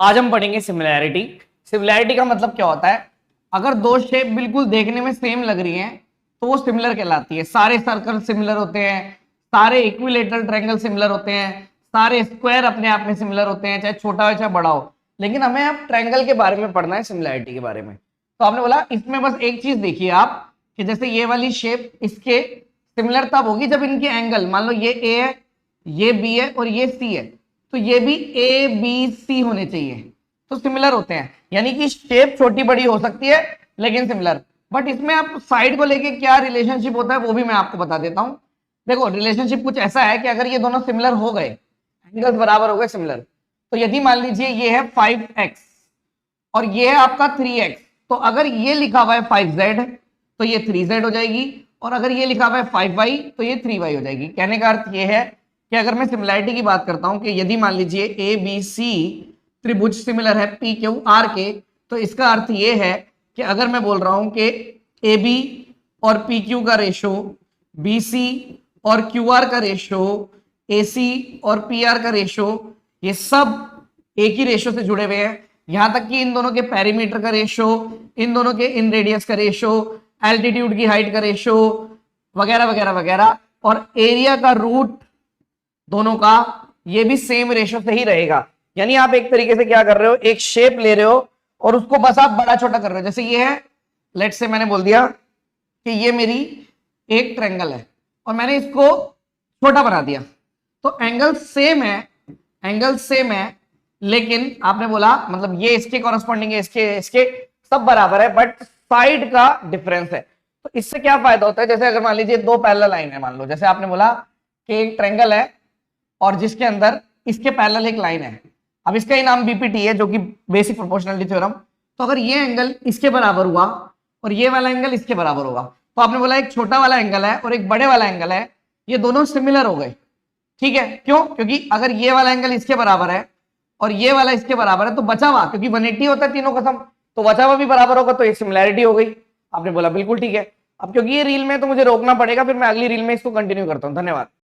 आज हम पढ़ेंगे सिमिलैरिटी। सिमिलैरिटी का मतलब क्या होता है, अगर दो शेप बिल्कुल देखने में सेम लग रही हैं तो वो सिमिलर कहलाती है। सारे सर्कल सिमिलर होते हैं, सारे इक्विलेटरल ट्रायंगल सिमिलर होते हैं, सारे स्क्वायर अपने आप में सिमिलर होते हैं, चाहे छोटा हो चाहे बड़ा हो। लेकिन हमें अब ट्रायंगल के बारे में पढ़ना है, सिमिलैरिटी के बारे में। तो आपने बोला इसमें बस एक चीज देखिए आप, कि जैसे ये वाली शेप इसके सिमिलर तब होगी जब इनके एंगल, मान लो ये ए है, ये बी है और ये सी है, तो ये भी ए बी सी होने चाहिए, तो सिमिलर होते हैं। यानी कि शेप छोटी बड़ी हो सकती है लेकिन सिमिलर। बट इसमें आप साइड को लेके क्या रिलेशनशिप होता है वो भी मैं आपको बता देता हूं। देखो रिलेशनशिप कुछ ऐसा है कि अगर ये दोनों सिमिलर हो गए, एंगल्स बराबर हो गए सिमिलर, तो यदि मान लीजिए ये है 5x और ये है आपका 3x, तो अगर ये लिखा हुआ है 5z तो ये 3z हो जाएगी, और अगर ये लिखा हुआ है 5y तो ये 3y हो जाएगी। कहने का अर्थ ये है कि अगर मैं सिमिलैरिटी की बात करता हूं कि यदि मान लीजिए ए बी सी त्रिभुज सिमिलर है पी क्यू आर के, तो इसका अर्थ ये है कि अगर मैं बोल रहा हूं कि ए बी और पी क्यू का रेशो, बी सी और क्यू आर का रेशो, ए सी और पी आर का रेशो, ये सब एक ही रेशो से जुड़े हुए हैं। यहां तक कि इन दोनों के पेरीमीटर का रेशो, इन दोनों के इन रेडियस का रेशो, एल्टीट्यूड की हाइट का रेशो वगैरह वगैरह वगैरह, और एरिया का रूट दोनों का ये भी सेम रेशो से ही रहेगा। यानी आप एक तरीके से क्या कर रहे हो, एक शेप ले रहे हो और उसको बस आप बड़ा छोटा कर रहे हो। जैसे ये है, लेट्स से मैंने बोल दिया कि ये मेरी एक ट्रायंगल है और मैंने इसको छोटा बना दिया, तो एंगल सेम है, एंगल सेम है, लेकिन आपने बोला मतलब ये इसके कॉरेस्पॉन्डिंग है, इसके इसके सब बराबर है, बट साइड का डिफरेंस है। तो इससे क्या फायदा होता है, जैसे अगर मान लीजिए दो पैरेलल लाइन है, मान लो जैसे आपने बोला कि एक ट्रायंगल है और जिसके अंदर इसके पैरेलल एक लाइन है। अब इसका ही नाम बीपीटी है, जो कि बेसिक प्रोपोर्शनलिटी थ्योरम। तो अगर ये एंगल इसके बराबर हुआ और ये वाला एंगल इसके बराबर होगा, तो आपने बोला एक छोटा वाला एंगल है और एक बड़े वाला एंगल है, ये दोनों सिमिलर हो गए। ठीक है, क्यों? क्योंकि अगर ये वाला एंगल इसके बराबर है और ये वाला इसके बराबर है, तो बचा हुआ, क्योंकि 180 होता है तीनों का सम, तो बचा हुआ भी बराबर होगा, तो एक सिमिलैरिटी हो गई। आपने बोला बिल्कुल ठीक है। अब क्योंकि ये रील में तो मुझे रोकना पड़ेगा, फिर मैं अगली रील में इसको कंटिन्यू करता हूं। धन्यवाद।